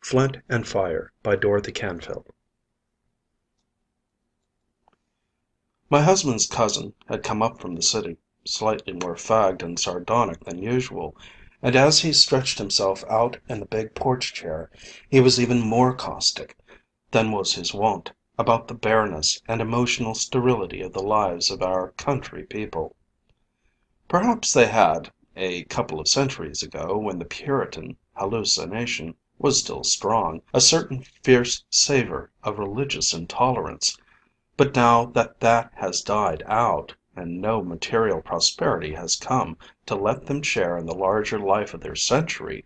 Flint and Fire by Dorothy Canfield. My husband's cousin had come up from the city, slightly more fagged and sardonic than usual, and as he stretched himself out in the big porch chair, he was even more caustic than was his wont about the bareness and emotional sterility of the lives of our country people. Perhaps they had, a couple of centuries ago, when the Puritan hallucination was still strong, a certain fierce savor of religious intolerance, but now that that has died out, and no material prosperity has come to let them share in the larger life of their century,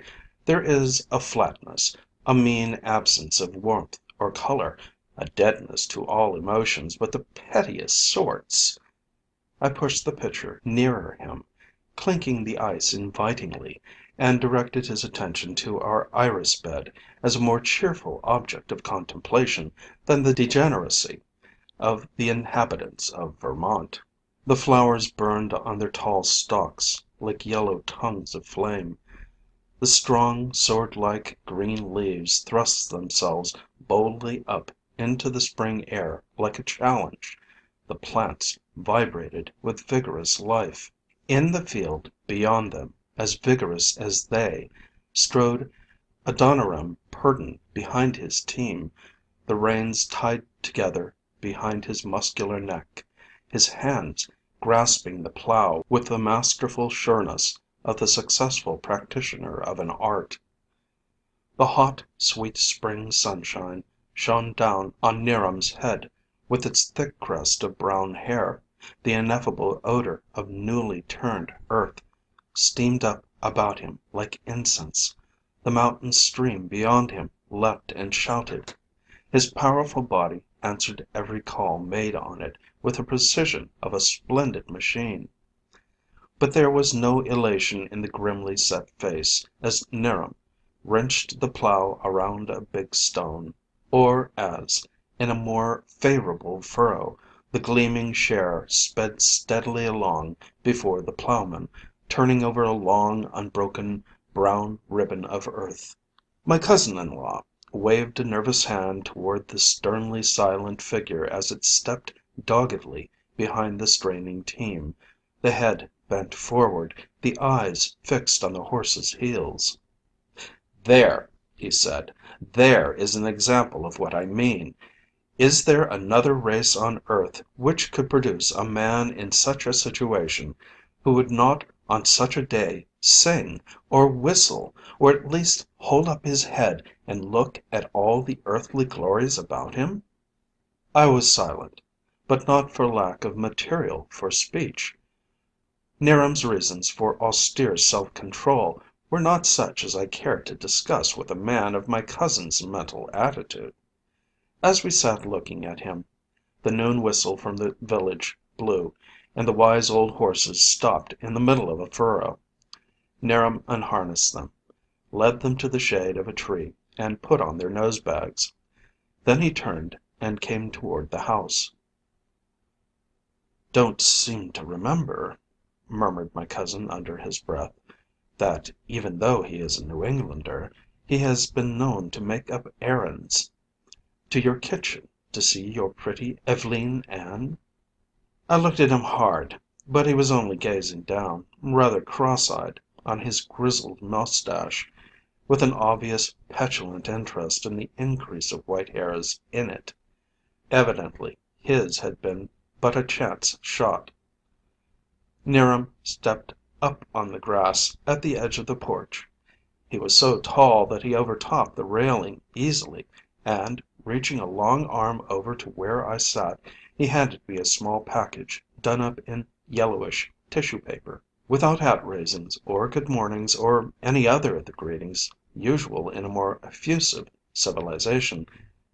there is a flatness, a mean absence of warmth or color, a deadness to all emotions but the pettiest sorts. I pushed the pitcher nearer him, clinking the ice invitingly, and directed his attention to our iris bed as a more cheerful object of contemplation than the degeneracy of the inhabitants of Vermont. The flowers burned on their tall stalks like yellow tongues of flame. The strong, sword-like green leaves thrust themselves boldly up into the spring air like a challenge. The plants vibrated with vigorous life. In the field beyond them, as vigorous as they, strode Adoniram Purdon behind his team, the reins tied together behind his muscular neck, his hands grasping the plow with the masterful sureness of the successful practitioner of an art. The hot, sweet spring sunshine shone down on 'Niram's head with its thick crest of brown hair. The ineffable odor of newly turned earth steamed up about him like incense. The mountain stream beyond him leapt and shouted. His powerful body answered every call made on it with the precision of a splendid machine. But there was no elation in the grimly set face as 'Niram wrenched the plow around a big stone, or as, in a more favorable furrow, the gleaming share sped steadily along before the plowman, turning over a long, unbroken brown ribbon of earth. My cousin-in-law waved a nervous hand toward the sternly silent figure as it stepped doggedly behind the straining team, the head bent forward, the eyes fixed on the horse's heels. "There," he said, "there is an example of what I mean. Is there another race on earth which could produce a man in such a situation, who would not on such a day sing, or whistle, or at least hold up his head and look at all the earthly glories about him?" I was silent, but not for lack of material for speech. 'Niram's reasons for austere self-control were not such as I cared to discuss with a man of my cousin's mental attitude. As we sat looking at him, the noon whistle from the village blew, and the wise old horses stopped in the middle of a furrow. 'Niram unharnessed them, led them to the shade of a tree, and put on their nose bags. Then he turned and came toward the house. "Don't seem to remember," murmured my cousin under his breath, "that even though he is a New Englander, he has been known to make up errands to your kitchen to see your pretty Ev'leen Ann?" I looked at him hard, but he was only gazing down, rather cross-eyed, on his grizzled moustache, with an obvious petulant interest in the increase of white hairs in it. Evidently his had been but a chance shot. 'Niram stepped up on the grass at the edge of the porch. He was so tall that he overtopped the railing easily, and, reaching a long arm over to where I sat, he handed me a small package done up in yellowish tissue paper. Without hat raisings, or good mornings, or any other of the greetings usual in a more effusive civilization,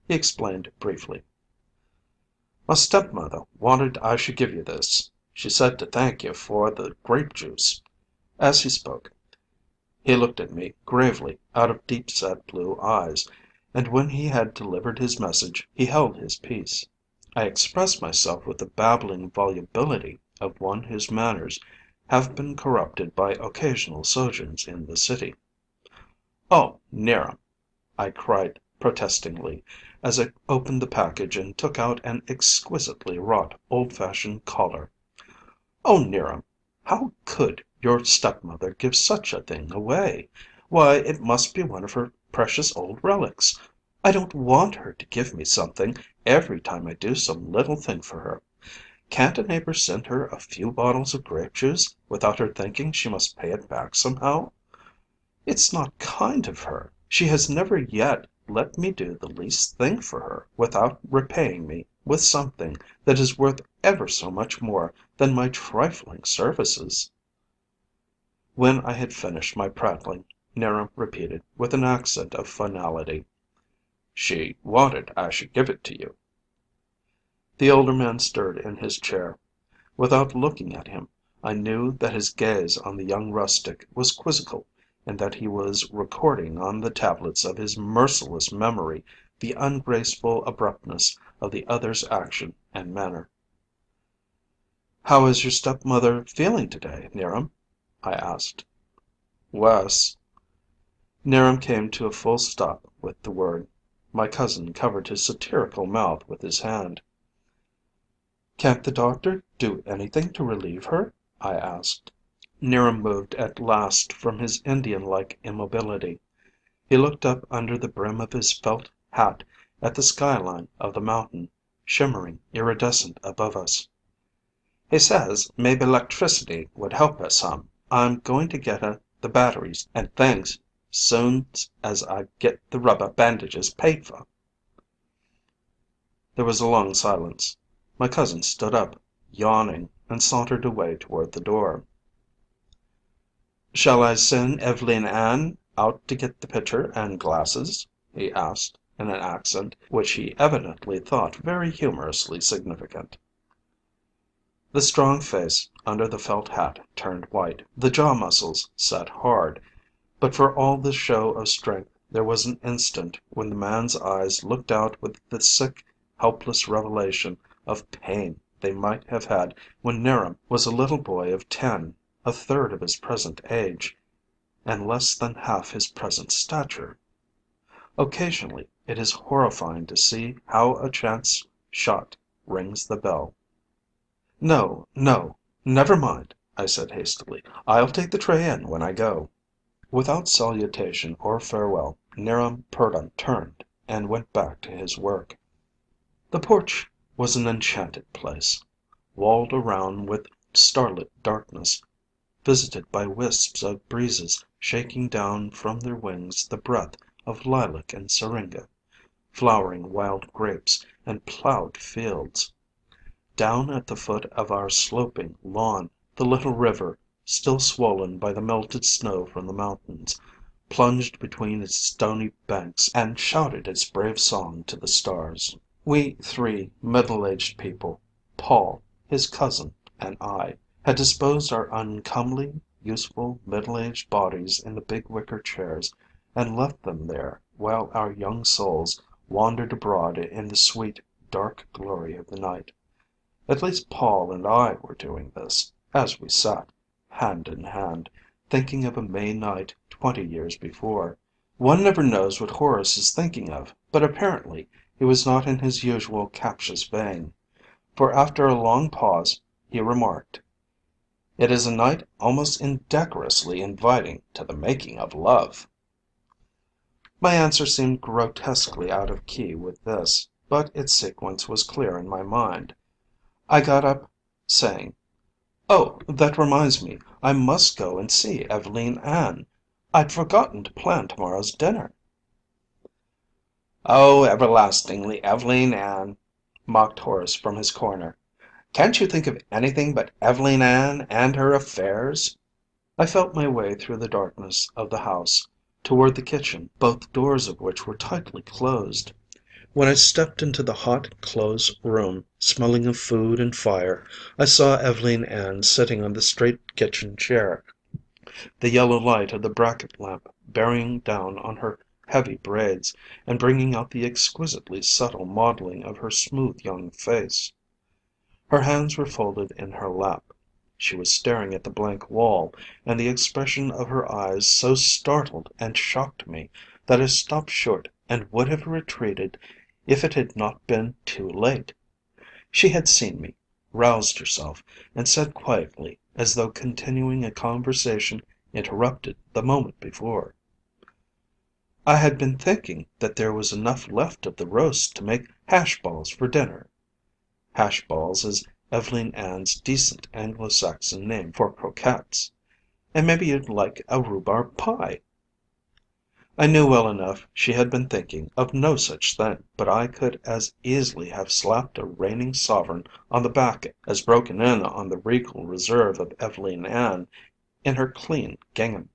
he explained briefly: "My stepmother wanted I should give you this. She said to thank you for the grape juice." As he spoke, he looked at me gravely out of deep-set blue eyes, and when he had delivered his message he held his peace. I expressed myself with the babbling volubility of one whose manners have been corrupted by occasional sojourns in the city. "Oh, 'Niram, I cried protestingly, as I opened the package and took out an exquisitely wrought old-fashioned collar. "Oh, 'Niram, how could your stepmother give such a thing away? Why, it must be one of her precious old relics. I don't want her to give me something every time I do some little thing for her. Can't a neighbor send her a few bottles of grape juice without her thinking she must pay it back somehow? It's not kind of her. She has never yet let me do the least thing for her without repaying me with something that is worth ever so much more than my trifling services." When I had finished my prattling, 'Niram repeated with an accent of finality: "She wanted I should give it to you." The older man stirred in his chair. Without looking at him, I knew that his gaze on the young rustic was quizzical, and that he was recording on the tablets of his merciless memory the ungraceful abruptness of the other's action and manner. "How is your stepmother feeling today, 'Niram?" I asked. "Worse." 'Niram came to a full stop with the word. My cousin covered his satirical mouth with his hand. "Can't the doctor do anything to relieve her?" I asked. 'Niram moved at last from his Indian-like immobility. He looked up under the brim of his felt hat at the skyline of the mountain, shimmering iridescent above us. "He says maybe 'lectricity would help her some. I'm going to get her the batteries and things soon's as I get the rubber bandages paid for." There was a long silence. My cousin stood up, yawning, and sauntered away toward the door. "Shall I send Ev'leen Ann out to get the pitcher and glasses?" he asked, in an accent which he evidently thought very humorously significant. The strong face under the felt hat turned white, the jaw muscles set hard, but for all the show of strength there was an instant when the man's eyes looked out with the sick, helpless revelation of pain they might have had when 'Niram was a little boy of 10, a third of his present age, and less than half his present stature. Occasionally it is horrifying to see how a chance shot rings the bell. "No, no, never mind," I said hastily. "I'll take the tray in when I go." Without salutation or farewell, 'Niram Purdon turned and went back to his work. The porch was an enchanted place, walled around with starlit darkness, visited by wisps of breezes shaking down from their wings the breath of lilac and syringa, flowering wild grapes and plowed fields. Down at the foot of our sloping lawn, the little river, still swollen by the melted snow from the mountains, plunged between its stony banks and shouted its brave song to the stars. We three middle-aged people, Paul, his cousin, and I, had disposed our uncomely, useful, middle-aged bodies in the big wicker chairs and left them there while our young souls wandered abroad in the sweet, dark glory of the night. At least Paul and I were doing this, as we sat, hand in hand, thinking of a May night 20 years before. One never knows what Horace is thinking of, but apparently he was not in his usual captious vein, for after a long pause he remarked: "It is a night almost indecorously inviting to the making of love." My answer seemed grotesquely out of key with this, but its sequence was clear in my mind. I got up, saying: "Oh, that reminds me, I must go and see Ev'leen Ann. I'd forgotten to plan tomorrow's dinner." "Oh, everlastingly Ev'leen Ann," mocked Horace from his corner. "Can't you think of anything but Ev'leen Ann and her affairs?" I felt my way through the darkness of the house toward the kitchen, both doors of which were tightly closed. When I stepped into the hot, close room, smelling of food and fire, I saw Ev'leen Ann sitting on the straight kitchen chair, the yellow light of the bracket lamp bearing down on her heavy braids and bringing out the exquisitely subtle modeling of her smooth young face. Her hands were folded in her lap. She was staring at the blank wall, and the expression of her eyes so startled and shocked me that I stopped short and would have retreated if it had not been too late. She had seen me, roused herself, and said quietly, as though continuing a conversation interrupted the moment before: "I had been thinking that there was enough left of the roast to make hash balls for dinner." Hash balls is Ev'leen Ann's decent Anglo Saxon name for croquettes. "And maybe you'd like a rhubarb pie." I knew well enough she had been thinking of no such thing, but I could as easily have slapped a reigning sovereign on the back as broken in on the regal reserve of Ev'leen Ann in her clean gingham.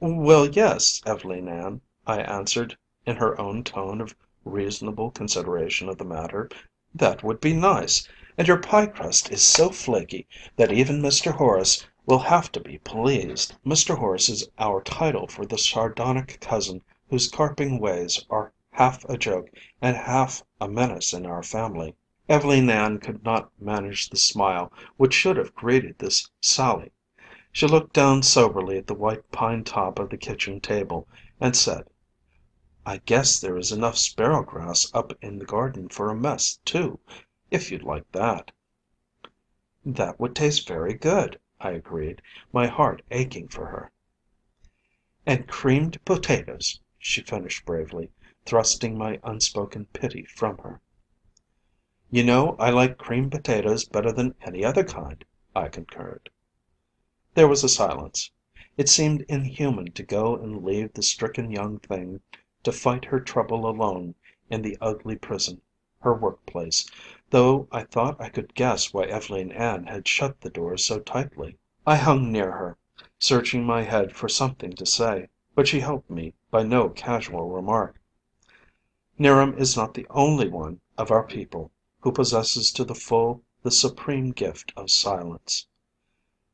"Well, yes, Ev'leen Ann," I answered, in her own tone of reasonable consideration of the matter, "that would be nice. And your pie crust is so flaky that even Mr. Horace will have to be pleased." Mr. Horace is our title for the sardonic cousin whose carping ways are half a joke and half a menace in our family. Ev'leen Ann could not manage the smile which should have greeted this sally. She looked down soberly at the white pine top of the kitchen table, and said: "I guess there is enough sparrow grass up in the garden for a mess, too, if you'd like that." "That would taste very good," I agreed, my heart aching for her. "And creamed potatoes," she finished bravely, thrusting my unspoken pity from her. "You know I like creamed potatoes better than any other kind," I concurred. There was a silence. It seemed inhuman to go and leave the stricken young thing to fight her trouble alone in the ugly prison, her workplace, though I thought I could guess why Ev'leen Ann had shut the doors so tightly. I hung near her, searching my head for something to say, but she helped me by no casual remark. "'Niram is not the only one of our people who possesses to the full the supreme gift of silence."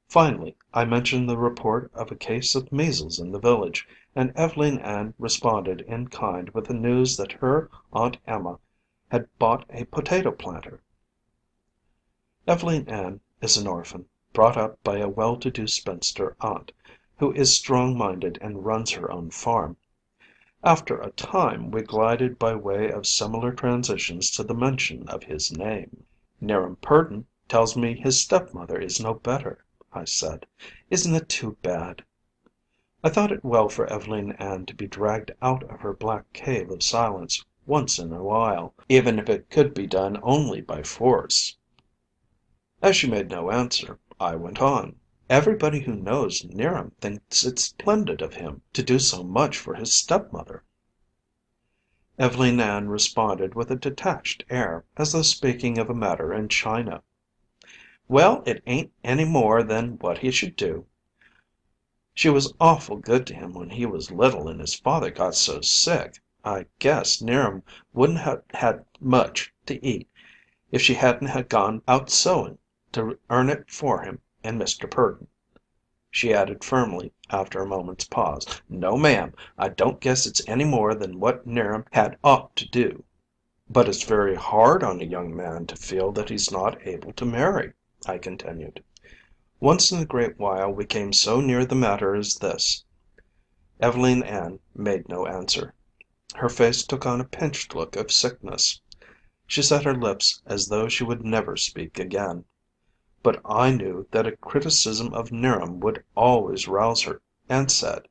Finally, I mentioned the report of a case of measles in the village, and Ev'leen Ann responded in kind with the news that her Aunt Emma had bought a potato planter. Ev'leen Ann is an orphan, brought up by a well to do spinster aunt, who is strong minded and runs her own farm. After a time, we glided by way of similar transitions to the mention of his name. "'Niram Purdon tells me his stepmother is no better," I said. "Isn't it too bad?" I thought it well for Ev'leen Ann to be dragged out of her black cave of silence once in a while, even if it could be done only by force. As she made no answer, I went on: "Everybody who knows 'Niram thinks it splendid of him to do so much for his stepmother." Ev'leen Ann responded with a detached air, as though speaking of a matter in China. "Well, it ain't any more than what he should do. She was awful good to him when he was little and his father got so sick. I guess 'Niram wouldn't have had much to eat if she hadn't ha' gone out sewing to earn it for him and Mr. Purdon." She added firmly, after a moment's pause: "No, ma'am, I don't guess it's any more than what 'Niram had ought to do." "But it's very hard on a young man to feel that he's not able to marry," I continued. "Once in a great while we came so near the matter as this." Ev'leen Ann made no answer. Her face took on a pinched look of sickness. She set her lips as though she would never speak again. But I knew that a criticism of 'Niram would always rouse her, and said: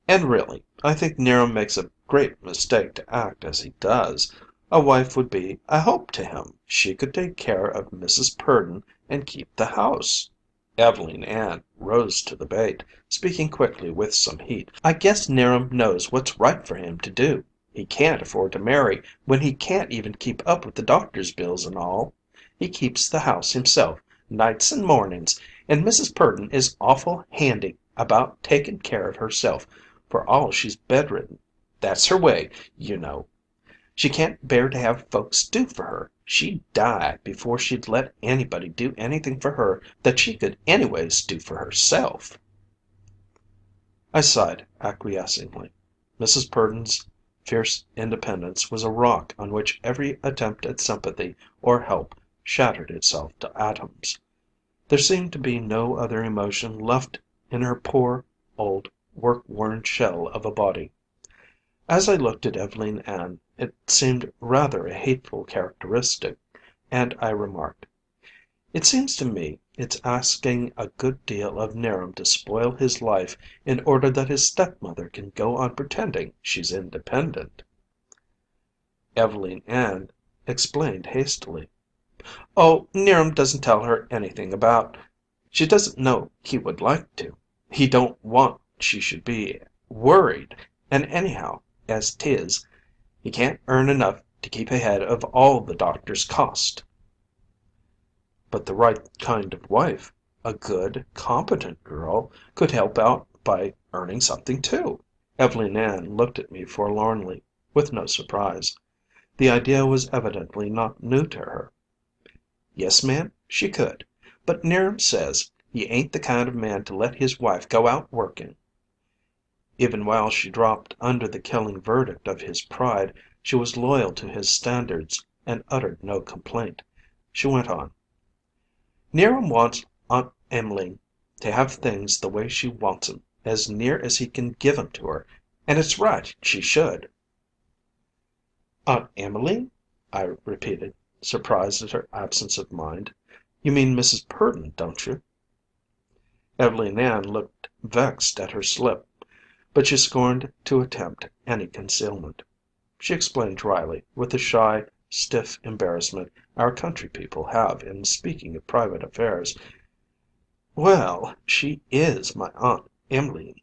"And really, I think 'Niram makes a great mistake to act as he does. A wife would be a help to him. She could take care of Mrs. Purdon and keep the house." Ev'leen Ann rose to the bait, speaking quickly with some heat: "I guess 'Niram knows what's right for him to do. He can't afford to marry when he can't even keep up with the doctor's bills and all. He keeps the house himself, nights and mornings, and Mrs. Purdon is awful handy about taking care of herself, for all she's bedridden. That's her way, you know. She can't bear to have folks do for her. She'd die before she'd let anybody do anything for her that she could anyways do for herself." I sighed acquiescingly. Mrs. Purdon's fierce independence was a rock on which every attempt at sympathy or help shattered itself to atoms. There seemed to be no other emotion left in her poor old work-worn shell of a body. As I looked at Ev'leen Ann, it seemed rather a hateful characteristic, and I remarked, "It seems to me it's asking a good deal of 'Niram to spoil his life in order that his stepmother can go on pretending she's independent." Ev'leen Ann explained hastily. "Oh, 'Niram doesn't tell her anything about. She doesn't know he would like to. He don't want she should be worried, and anyhow, as 'tis, he can't earn enough to keep ahead of all the doctor's cost." "But the right kind of wife, a good, competent girl, could help out by earning something too." Ev'leen Ann looked at me forlornly, with no surprise. The idea was evidently not new to her. "Yes, ma'am, she could. But 'Niram says he ain't the kind of man to let his wife go out working." Even while she dropped under the killing verdict of his pride, she was loyal to his standards and uttered no complaint. She went on. "'Niram wants Aunt Em'line to have things the way she wants 'em, as near as he can give 'em to her, and it's right she should." "Aunt Em'line?" I repeated, surprised at her absence of mind. "You mean Mrs. Purdon, don't you?" Ev'leen Ann looked vexed at her slip, but she scorned to attempt any concealment. She explained dryly, with the shy, stiff embarrassment our country people have in speaking of private affairs. "Well, she is my Aunt Em'line.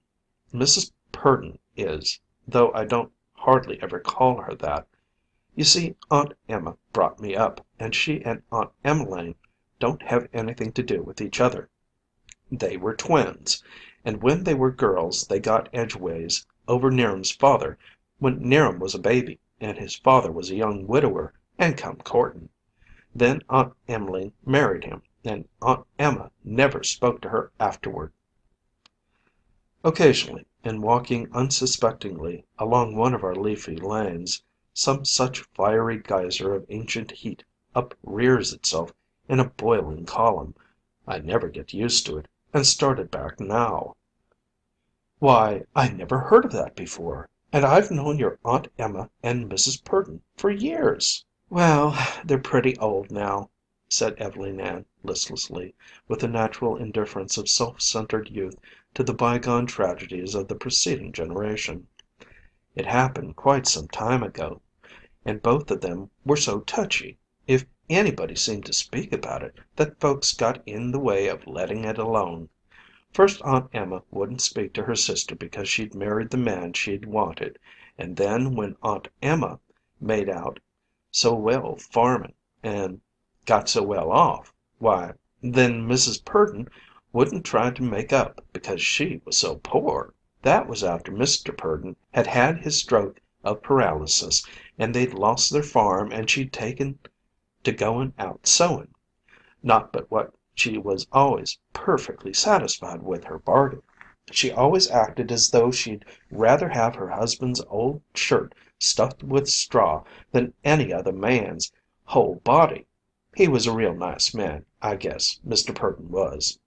Mrs. Purdon is, though I don't hardly ever call her that. You see, Aunt Emma brought me up, and she and Aunt Em'line don't have anything to do with each other. They were twins, and when they were girls they got edgeways over 'Niram's father when 'Niram was a baby and his father was a young widower and come courtin'. Then Aunt Em'line married him, and Aunt Emma never spoke to her afterward." Occasionally, in walking unsuspectingly along one of our leafy lanes, some such fiery geyser of ancient heat uprears itself in a boiling column. I never get used to it, and started back now. "Why, I never heard of that before. And I've known your Aunt Emma and Mrs. Purdon for years." "Well, they're pretty old now," said Ev'leen Ann listlessly, with the natural indifference of self-centered youth to the bygone tragedies of the preceding generation. "It happened quite some time ago, and both of them were so touchy, if anybody seemed to speak about it, that folks got in the way of letting it alone. First Aunt Emma wouldn't speak to her sister because she'd married the man she'd wanted, and then when Aunt Emma made out so well farming and got so well off, why, then Mrs. Purdon wouldn't try to make up because she was so poor. That was after Mr. Purdon had had his stroke of paralysis, and they'd lost their farm, and she'd taken to going out sewing. Not but what she was always perfectly satisfied with her bargain. She always acted as though she'd rather have her husband's old shirt stuffed with straw than any other man's whole body. He was a real nice man, I guess, Mr. Purdon was."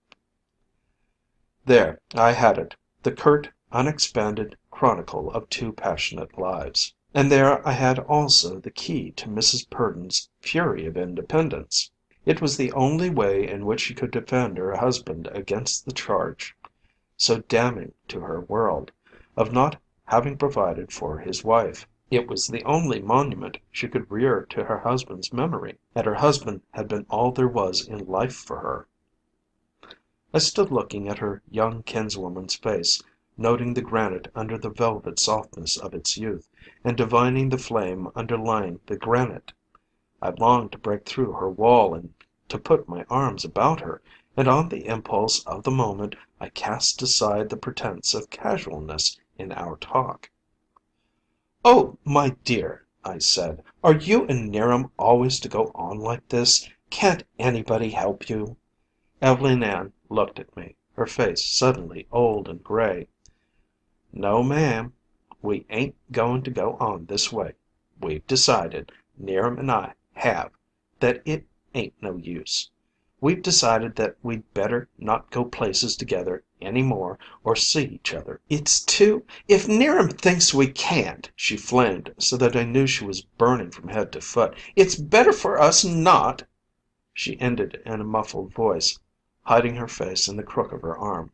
There I had it, the curt, unexpanded chronicle of two passionate lives. And there I had also the key to Mrs. Purdon's fury of independence. It was the only way in which she could defend her husband against the charge, so damning to her world, of not having provided for his wife. It was the only monument she could rear to her husband's memory, and her husband had been all there was in life for her. I stood looking at her young kinswoman's face, noting the granite under the velvet softness of its youth, and divining the flame underlying the granite. I longed to break through her wall and to put my arms about her, and on the impulse of the moment I cast aside the pretense of casualness in our talk. "Oh, my dear," I said, "are you and 'Niram always to go on like this? Can't anybody help you?" Ev'leen Ann looked at me, her face suddenly old and gray. "No, ma'am, we ain't going to go on this way. We've decided, 'Niram and I have, that it ain't no use. We've decided that we'd better not go places together any more or see each other. It's too, if 'Niram thinks we can't," she flamed so that I knew she was burning from head to foot, "it's better for us not." She ended in a muffled voice, hiding her face in the crook of her arm.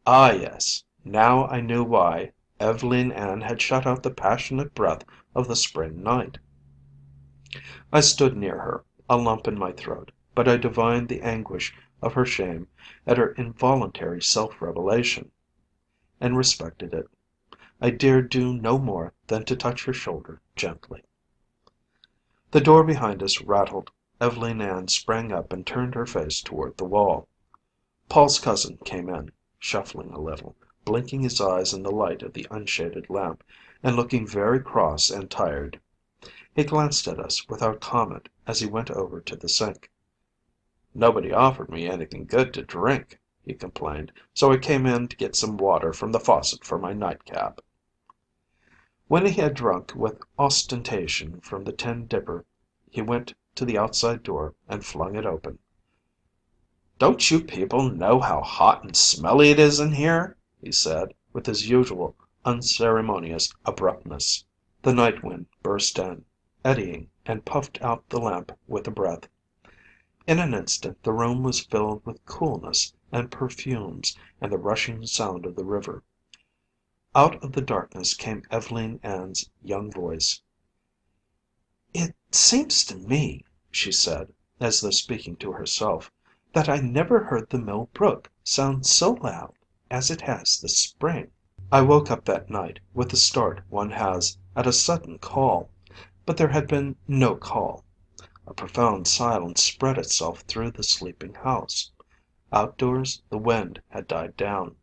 Ah yes, now I knew why Ev'leen Ann had shut out the passionate breath of the spring night. I stood near her, a lump in my throat, but I divined the anguish of her shame at her involuntary self-revelation, and respected it. I dared do no more than to touch her shoulder gently. The door behind us rattled. Ev'leen Ann sprang up and turned her face toward the wall. Paul's cousin came in, shuffling a little, blinking his eyes in the light of the unshaded lamp, and looking very cross and tired. He glanced at us without comment as he went over to the sink. "Nobody offered me anything good to drink," he complained, "so I came in to get some water from the faucet for my nightcap." When he had drunk with ostentation from the tin dipper, he went to the outside door and flung it open. "Don't you people know how hot and smelly it is in here?" he said, with his usual unceremonious abruptness. The night wind burst in, eddying, and puffed out the lamp with a breath. In an instant the room was filled with coolness and perfumes and the rushing sound of the river. Out of the darkness came Ev'leen Ann's young voice. "It seems to me," she said, as though speaking to herself, "that I never heard the Mill Brook sound so loud as it has this spring." I woke up that night with the start one has at a sudden call, but there had been no call. A profound silence spread itself through the sleeping house. Outdoors the wind had died down.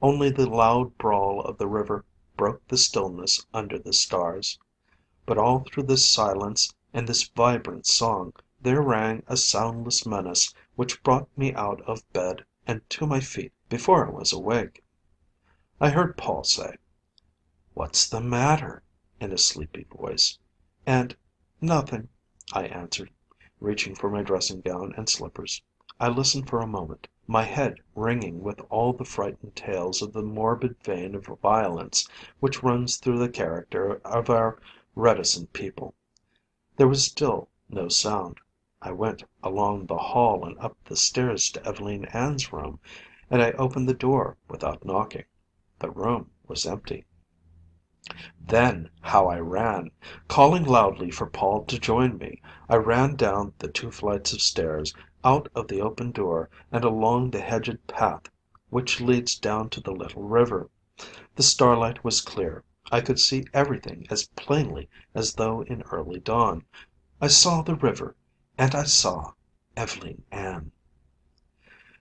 Only the loud brawl of the river broke the stillness under the stars. But all through this silence and this vibrant song there rang a soundless menace which brought me out of bed and to my feet before I was awake. I heard Paul say, "What's the matter?" in a sleepy voice, and "Nothing," I answered, reaching for my dressing gown and slippers. I listened for a moment, my head ringing with all the frightened tales of the morbid vein of violence which runs through the character of our reticent people. There was still no sound. I went along the hall and up the stairs to Ev'leen Ann's room, and I opened the door without knocking. The room was empty. Then how I ran! Calling loudly for Paul to join me, I ran down the 2 flights of stairs, out of the open door, and along the hedged path which leads down to the little river. The starlight was clear. I could see everything as plainly as though in early dawn. I saw the river, and I saw Ev'leen Ann.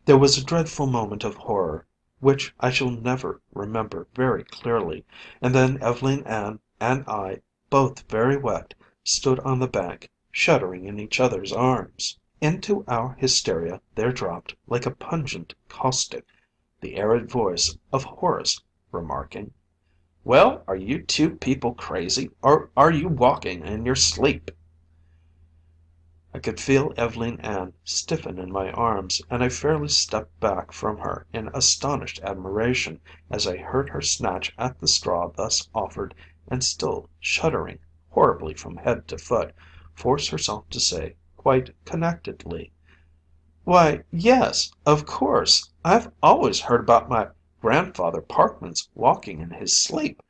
There was a dreadful moment of horror, which I shall never remember very clearly, and then Ev'leen Ann and I, both very wet, stood on the bank, shuddering in each other's arms. Into our hysteria there dropped, like a pungent caustic, the arid voice of Horace, remarking, "Well, are you two people crazy, or are you walking in your sleep?" I could feel Ev'leen Ann stiffen in my arms, and I fairly stepped back from her in astonished admiration as I heard her snatch at the straw thus offered, and still shuddering horribly from head to foot, force herself to say quite connectedly, "Why, yes, of course. I've always heard about my grandfather Parkman's walking in his sleep.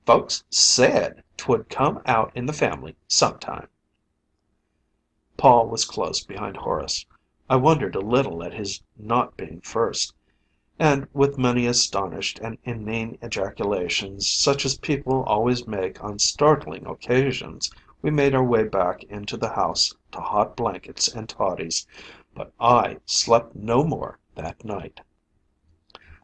Folks said 'twould come out in the family sometime." Paul was close behind Horace. I wondered a little at his not being first, and with many astonished and inane ejaculations, such as people always make on startling occasions, we made our way back into the house to hot blankets and toddies, but I slept no more that night.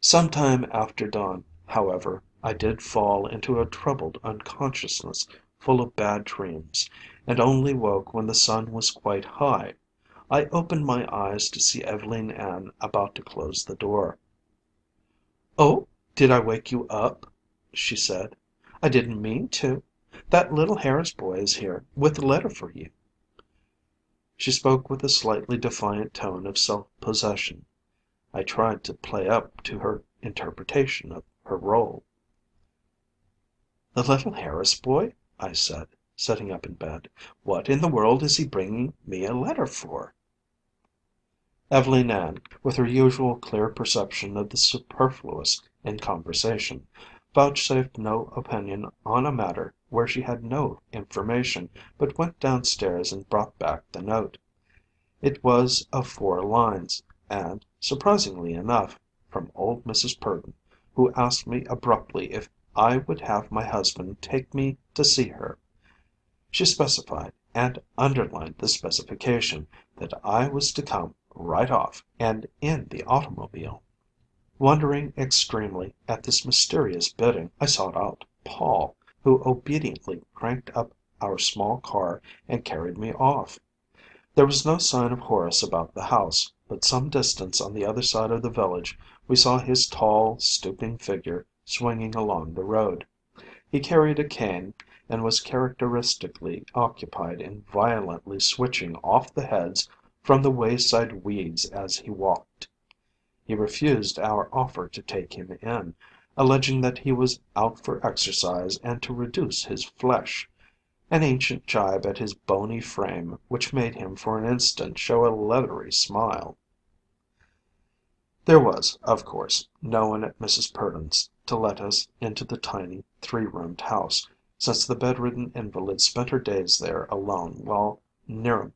Some time after dawn, however, I did fall into a troubled unconsciousness full of bad dreams, and only woke when the sun was quite high. I opened my eyes to see Ev'leen Ann about to close the door. "Oh, did I wake you up?" she said. "I didn't mean to. That little Harris boy is here with a letter for you." She spoke with a slightly defiant tone of self possession. I tried to play up to her interpretation of her role. "The little Harris boy?" I said, sitting up in bed. "What in the world is he bringing me a letter for?" Ev'leen Ann, with her usual clear perception of the superfluous in conversation, vouchsafed no opinion on a matter where she had no information, but went downstairs and brought back the note. It was of 4 lines, and, surprisingly enough, from old Mrs. Purdon, who asked me abruptly if I would have my husband take me to see her. She specified, and underlined the specification, that I was to come right off and in the automobile. Wondering extremely at this mysterious bidding, I sought out Paul, who obediently cranked up our small car and carried me off. There was no sign of Horace about the house, but some distance on the other side of the village we saw his tall, stooping figure swinging along the road. He carried a cane, and was characteristically occupied in violently switching off the heads from the wayside weeds as he walked. He refused our offer to take him in, alleging that he was out for exercise and to reduce his flesh, an ancient jibe at his bony frame which made him for an instant show a leathery smile. There was, of course, no one at Mrs. Purdon's to let us into the tiny 3-roomed house, since the bedridden invalid spent her days there alone while 'Niram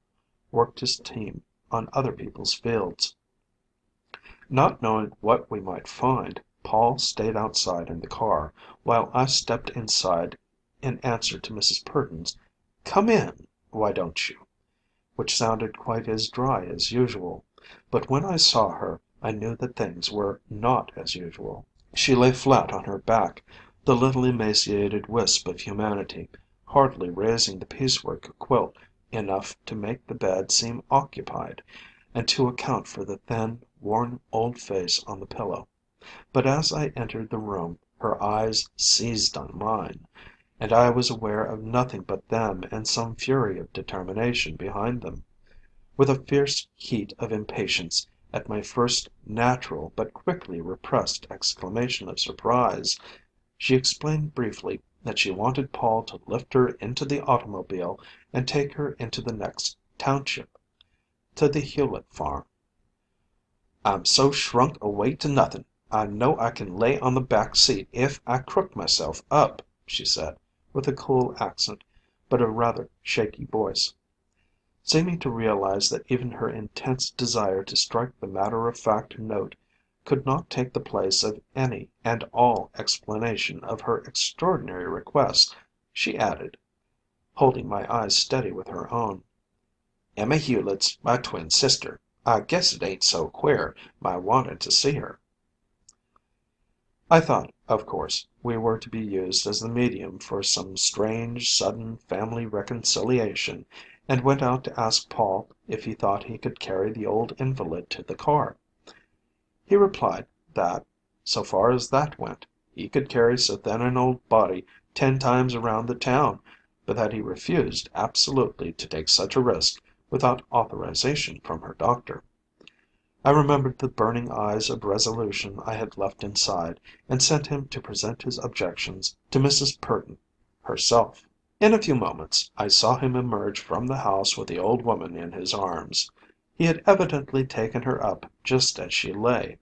worked his team on other people's fields. Not knowing what we might find, Paul stayed outside in the car, while I stepped inside in answer to Mrs. Purdon's "Come in, why don't you?" which sounded quite as dry as usual. But when I saw her, I knew that things were not as usual. She lay flat on her back, the little emaciated wisp of humanity, hardly raising the piecework quilt enough to make the bed seem occupied, and to account for the thin, worn old face on the pillow. But as I entered the room, her eyes seized on mine, and I was aware of nothing but them and some fury of determination behind them. With a fierce heat of impatience at my first natural but quickly repressed exclamation of surprise, she explained briefly that she wanted Paul to lift her into the automobile and take her into the next township, to the Hewlett farm. "I'm so shrunk away to nothing, I know I can lay on the back seat if I crook myself up," she said, with a cool accent but a rather shaky voice. Seeming to realize that even her intense desire to strike the matter-of-fact note could not take the place of any and all explanation of her extraordinary request, she added, holding my eyes steady with her own, "Emma Hewlett's my twin sister. I guess it ain't so queer, my wanting to see her." I thought, of course, we were to be used as the medium for some strange, sudden family reconciliation, and went out to ask Paul if he thought he could carry the old invalid to the car. He replied that, so far as that went, he could carry so thin an old body 10 times around the town, but that he refused absolutely to take such a risk without authorization from her doctor. I remembered the burning eyes of resolution I had left inside, and sent him to present his objections to Mrs. Purdon herself. In a few moments I saw him emerge from the house with the old woman in his arms. He had evidently taken her up just as she lay.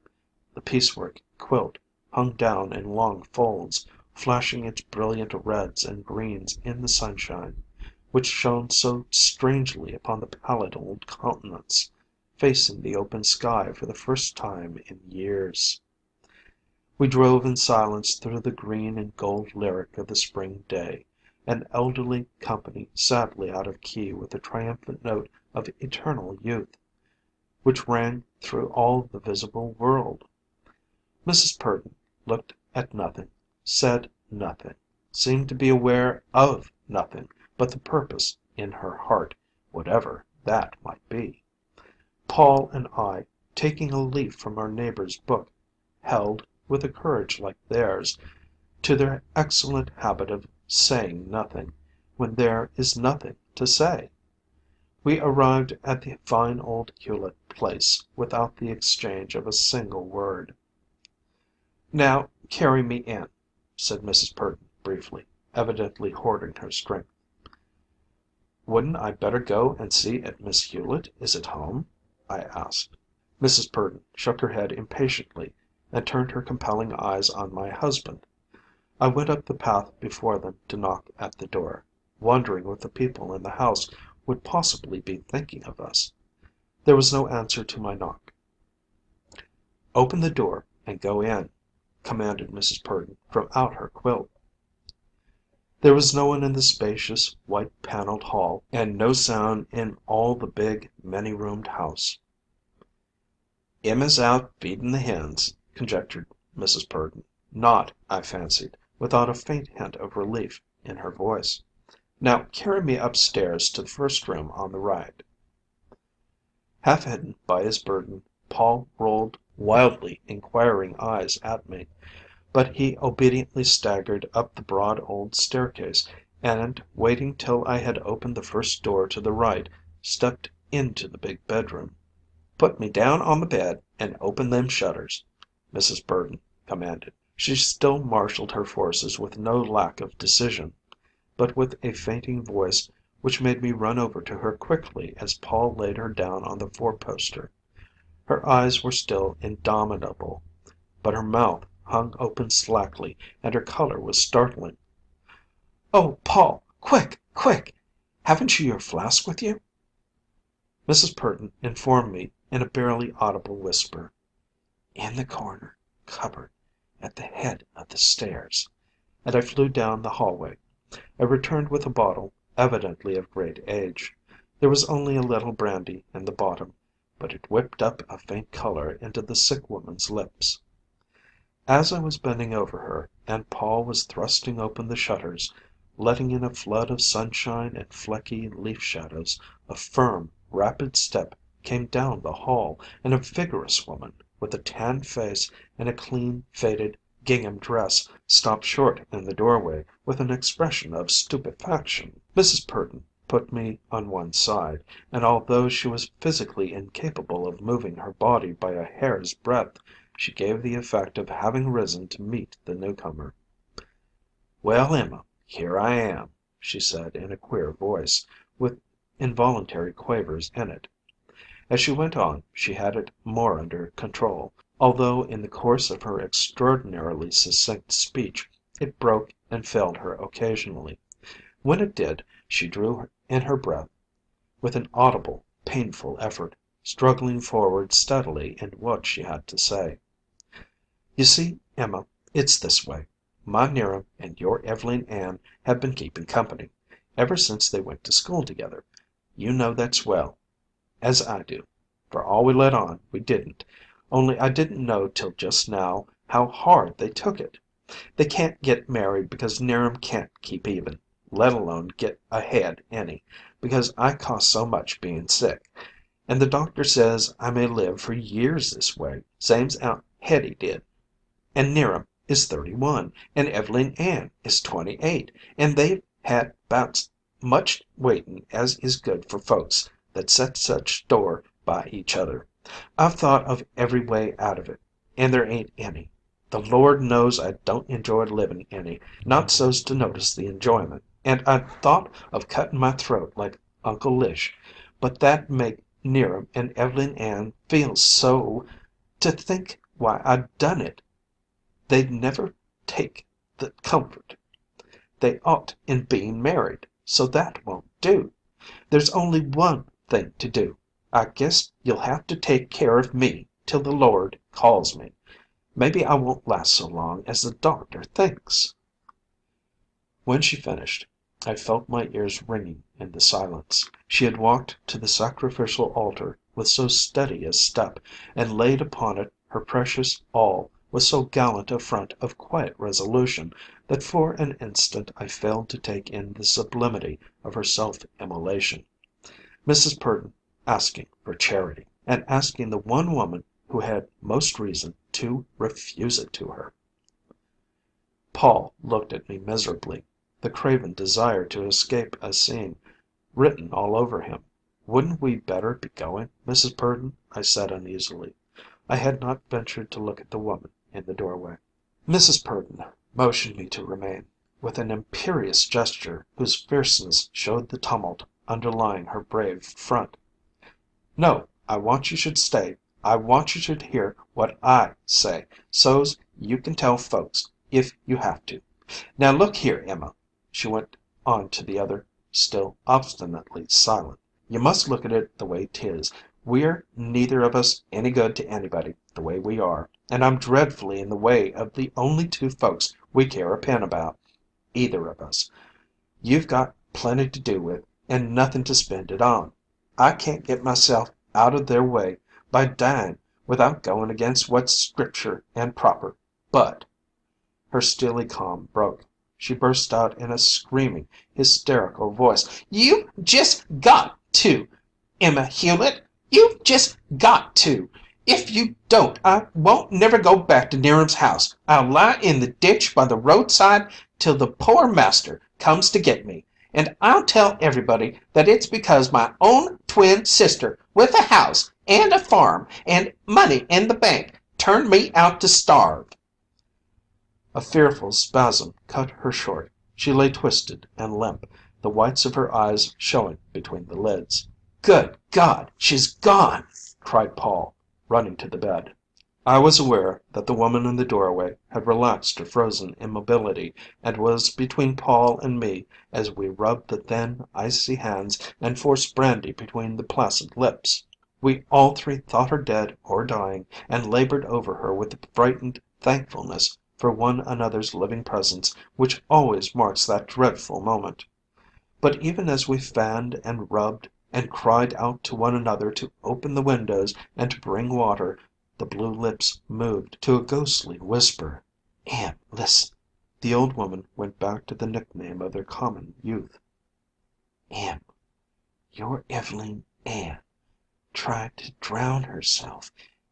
The piecework quilt hung down in long folds, flashing its brilliant reds and greens in the sunshine, which shone so strangely upon the pallid old countenance, facing the open sky for the first time in years. We drove in silence through the green and gold lyric of the spring day, an elderly company sadly out of key with the triumphant note of eternal youth, which rang through all the visible world. Mrs. Purdon looked at nothing, said nothing, seemed to be aware of nothing but the purpose in her heart, whatever that might be. Paul and I, taking a leaf from our neighbor's book, held, with a courage like theirs, to their excellent habit of saying nothing when there is nothing to say. We arrived at the fine old Hewlett place without the exchange of a single word. "Now carry me in," said Mrs. Purdon briefly, evidently hoarding her strength. "Wouldn't I better go and see if Miss Hewlett is at home?" I asked. Mrs. Purdon shook her head impatiently and turned her compelling eyes on my husband. I went up the path before them to knock at the door, wondering what the people in the house would possibly be thinking of us. There was no answer to my knock. "Open the door and go in," commanded Mrs. Purdon from out her quilt. There was no one in the spacious, white paneled hall, and no sound in all the big, many roomed house. "Emma's out feeding the hens," conjectured Mrs. Purdon, not, I fancied, without a faint hint of relief in her voice. "Now carry me upstairs to the first room on the right." Half hidden by his burden, Paul rolled wildly inquiring eyes at me, but he obediently staggered up the broad old staircase, and, waiting till I had opened the first door to the right, stepped into the big bedroom. "Put me down on the bed and open them shutters," Mrs. Purdon commanded. She still marshaled her forces with no lack of decision, but with a fainting voice which made me run over to her quickly as Paul laid her down on the four-poster. Her eyes were still indomitable, but her mouth hung open slackly and her color was startling. "Oh, Paul, quick, quick! Haven't you your flask with you?" Mrs. Purdon informed me in a barely audible whisper. "In the corner cupboard at the head of the stairs," and I flew down the hallway. I returned with a bottle, evidently of great age. There was only a little brandy in the bottom, but it whipped up a faint color into the sick woman's lips. As I was bending over her, and Paul was thrusting open the shutters, letting in a flood of sunshine and flecky leaf shadows, a firm, rapid step came down the hall, and a vigorous woman, with a tanned face and a clean, faded gingham dress, stopped short in the doorway with an expression of stupefaction. Mrs. Purdon put me on one side, and although she was physically incapable of moving her body by a hair's breadth, she gave the effect of having risen to meet the newcomer. "Well, Emma, here I am," she said in a queer voice, with involuntary quavers in it. As she went on, she had it more under control, although in the course of her extraordinarily succinct speech it broke and failed her occasionally. When it did, she drew in her breath with an audible, painful effort, struggling forward steadily in what she had to say. "You see, Emma, it's this way. My 'Niram and your Ev'leen Ann have been keeping company, ever since they went to school together. You know that's well, as I do. For all we let on, we didn't, only I didn't know till just now how hard they took it. They can't get married because 'Niram can't keep even, let alone get ahead any, because I cost so much being sick, and the doctor says I may live for years this way, same's Aunt Hetty did. And 'Niram is 31, and Ev'leen Ann is 28, and they've had 'bout much waiting as is good for folks that set such store by each other. I've thought of every way out of it, and there ain't any. The Lord knows I don't enjoy living any, not so's to notice the enjoyment. And I'd thought of cutting my throat like Uncle Lish, but that'd make 'Niram and Ev'leen Ann feel so. To think why I'd done it. They'd never take the comfort they ought in being married, so that won't do. There's only one thing to do. I guess you'll have to take care of me till the Lord calls me. Maybe I won't last so long as the doctor thinks." When she finished, I felt my ears ringing in the silence. She had walked to the sacrificial altar with so steady a step, and laid upon it her precious all with so gallant a front of quiet resolution, that for an instant I failed to take in the sublimity of her self-immolation. Mrs. Purdon asking for charity, and asking the one woman who had most reason to refuse it to her. Paul looked at me miserably, the craven desire to escape a scene written all over him. "Wouldn't we better be going, Mrs. Purdon?" I said uneasily. I had not ventured to look at the woman in the doorway. Mrs. Purdon motioned me to remain, with an imperious gesture whose fierceness showed the tumult underlying her brave front. "No, I want you should stay. I want you should hear what I say, so's you can tell folks, if you have to. Now look here, Emma," she went on to the other, still obstinately silent. "You must look at it the way 'tis. We're neither of us any good to anybody, the way we are, and I'm dreadfully in the way of the only two folks we care a pin about, either of us. You've got plenty to do with, and nothing to spend it on. I can't get myself out of their way by dying without going against what's scripture and proper, but—" Her steely calm broke. She burst out in a screaming, hysterical voice. "You've just got to, Emma Hewlett! You've just got to! If you don't, I won't never go back to 'Niram's house. I'll lie in the ditch by the roadside till the poor master comes to get me, and I'll tell everybody that it's because my own twin sister, with a house and a farm and money in the bank, turned me out to starve." A fearful spasm cut her short. She lay twisted and limp, the whites of her eyes showing between the lids. "Good God, she's gone!" cried Paul, running to the bed. I was aware that the woman in the doorway had relaxed her frozen immobility and was between Paul and me as we rubbed the thin, icy hands and forced brandy between the placid lips. We all three thought her dead or dying, and labored over her with the frightened thankfulness for one another's living presence which always marks that dreadful moment. But even as we fanned and rubbed and cried out to one another to open the windows and to bring water, the blue lips moved to a ghostly whisper. "Em, listen." The old woman went back to the nickname of their common youth. "Em, your Evelyn Ann tried to drown herself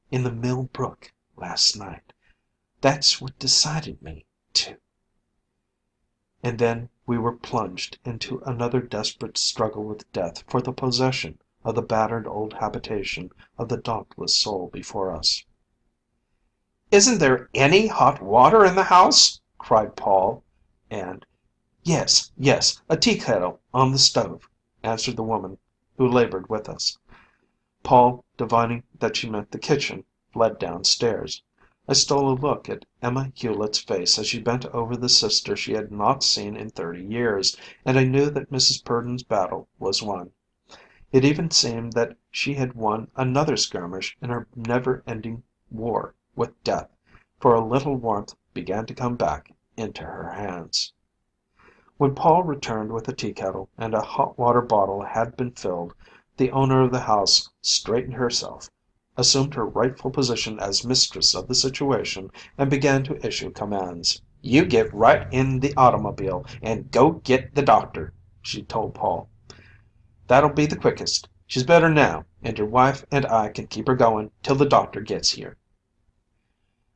in the Mill Brook last night. That's what decided me to—" And then we were plunged into another desperate struggle with death for the possession of the battered old habitation of the dauntless soul before us. "Isn't there any hot water in the house?" cried Paul, and "Yes, yes, a tea kettle on the stove," answered the woman who labored with us. Paul, divining that she meant the kitchen, fled downstairs. I stole a look at Emma Hewlett's face as she bent over the sister she had not seen in 30 years, and I knew that Mrs. Purdon's battle was won. It even seemed that she had won another skirmish in her never-ending war with death, for a little warmth began to come back into her hands. When Paul returned with a tea kettle and a hot water bottle had been filled, the owner of the house straightened herself, assumed her rightful position as mistress of the situation, and began to issue commands. "You get right in the automobile and go get the doctor," she told Paul. "That'll be the quickest. She's better now, and your wife and I can keep her going till the doctor gets here."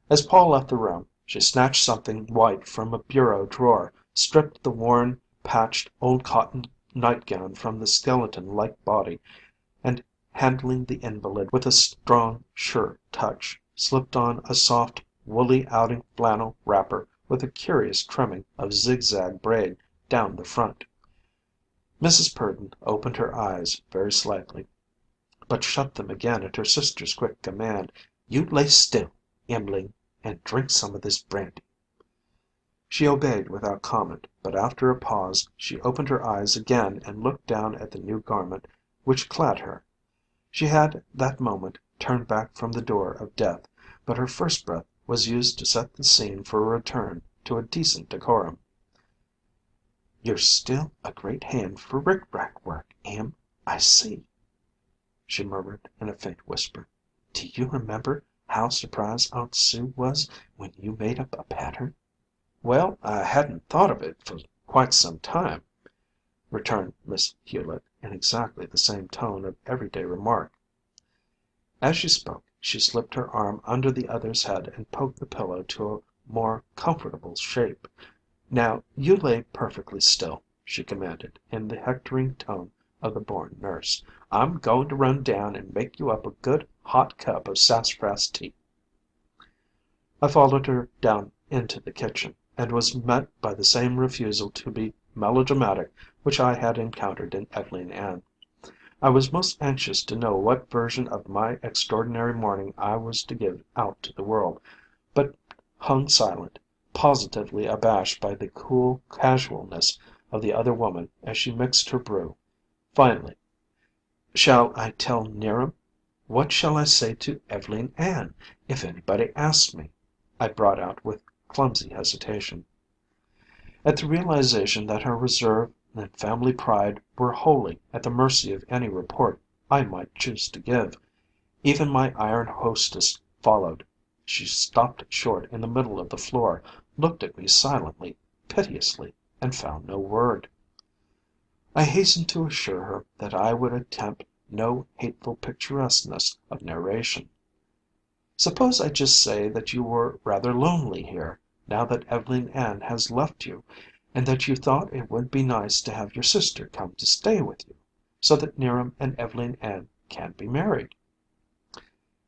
As Paul left the room, she snatched something white from a bureau drawer, stripped the worn, patched old cotton nightgown from the skeleton-like body, and handling the invalid with a strong, sure touch, slipped on a soft, woolly outing flannel wrapper with a curious trimming of zigzag braid down the front. Mrs. Purdon opened her eyes very slightly, but shut them again at her sister's quick command. "You lay still, Em'line, and drink some of this brandy." She obeyed without comment, but after a pause she opened her eyes again and looked down at the new garment which clad her. She had that moment turned back from the door of death, but her first breath was used to set the scene for a return to a decent decorum. "You're still a great hand for rick-rack work, Em, I see," she murmured in a faint whisper. "Do you remember how surprised Aunt Sue was when you made up a pattern?" "Well, I hadn't thought of it for quite some time," returned Miss Hewlett in exactly the same tone of everyday remark. As she spoke, she slipped her arm under the other's head and poked the pillow to a more comfortable shape. "Now you lay perfectly still," she commanded in the hectoring tone of the born nurse. "I'm going to run down and make you up a good hot cup of sassafras tea." I followed her down into the kitchen, and was met by the same refusal to be melodramatic which I had encountered in Ev'leen Ann. I was most anxious to know what version of my extraordinary morning I was to give out to the world, but hung silent, positively abashed by the cool casualness of the other woman as she mixed her brew. Finally, "Shall I tell 'Niram? What shall I say to Ev'leen Ann if anybody asks me?" I brought out with clumsy hesitation. At the realization that her reserve and family pride were wholly at the mercy of any report I might choose to give, even my iron hostess followed. She stopped short in the middle of the floor, looked at me silently, piteously, and found no word. I hastened to assure her that I would attempt no hateful picturesqueness of narration. "Suppose I just say that you were rather lonely here, now that Ev'leen Ann has left you, and that you thought it would be nice to have your sister come to stay with you, so that 'Niram and Ev'leen Ann can be married."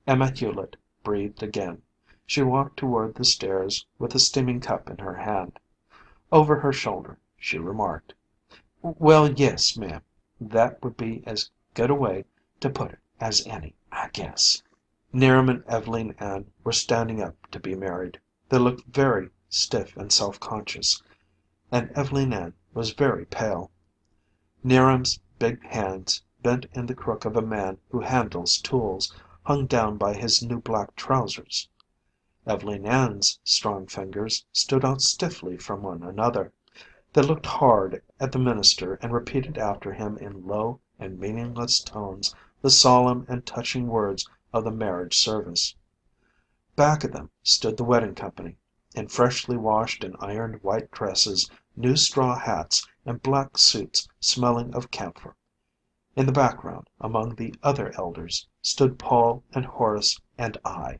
Emma Hewlett breathed again. She walked toward the stairs with a steaming cup in her hand. Over her shoulder she remarked: "Well, yes, ma'am, that would be as good a way to put it as any, I guess." 'Niram and Ev'leen Ann were standing up to be married. They looked very stiff and self-conscious, and Ev'leen Ann was very pale. 'Niram's big hands, bent in the crook of a man who handles tools, hung down by his new black trousers. Ev'leen Ann's strong fingers stood out stiffly from one another. They looked hard at the minister and repeated after him in low and meaningless tones the solemn and touching words of the marriage service. Back of them stood the wedding company, in freshly washed and ironed white dresses, new straw hats, and black suits smelling of camphor. In the background, among the other elders, stood Paul and Horace and I,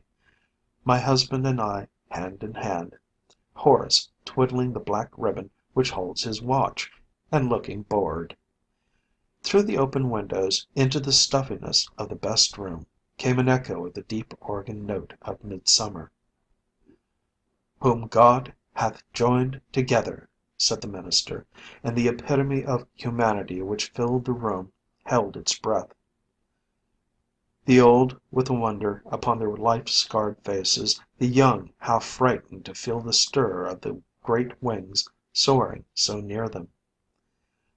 my husband and I hand in hand, Horace twiddling the black ribbon which holds his watch, and looking bored. Through the open windows, into the stuffiness of the best room, came an echo of the deep organ note of midsummer. "Whom God hath joined together," said the minister, and the epitome of humanity which filled the room held its breath. The old with the wonder upon their life-scarred faces, the young half frightened to feel the stir of the great wings soaring so near them.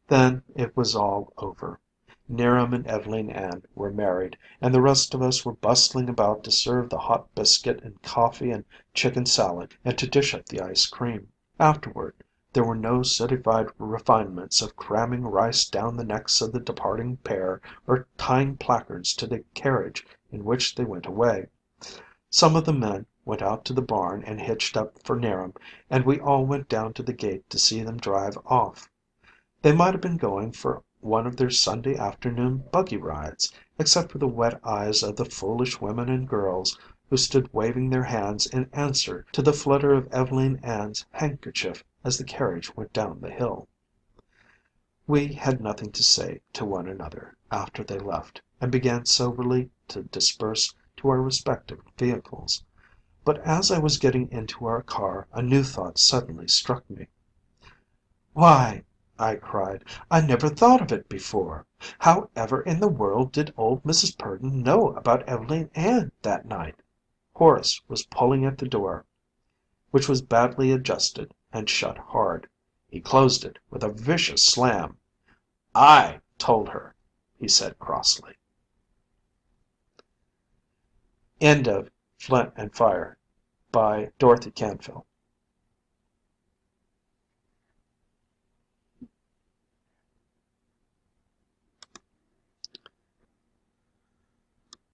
Then it was all over. 'Niram and Ev'leen Ann were married, and the rest of us were bustling about to serve the hot biscuit and coffee and chicken salad, and to dish up the ice cream. Afterward, there were no citified refinements of cramming rice down the necks of the departing pair, or tying placards to the carriage in which they went away. Some of the men went out to the barn and hitched up for 'Niram, and we all went down to the gate to see them drive off. They might have been going for one of their Sunday afternoon buggy rides, except for the wet eyes of the foolish women and girls who stood waving their hands in answer to the flutter of Ev'leen Ann's handkerchief as the carriage went down the hill. We had nothing to say to one another after they left, and began soberly to disperse to our respective vehicles. But as I was getting into our car, a new thought suddenly struck me. "Why," I cried, "I never thought of it before. How ever in the world did old Mrs. Purdon know about Ev'leen Ann that night?" Horace was pulling at the door, which was badly adjusted and shut hard. He closed it with a vicious slam. "I told her," he said crossly. End of Flint and Fire by Dorothy Canfield.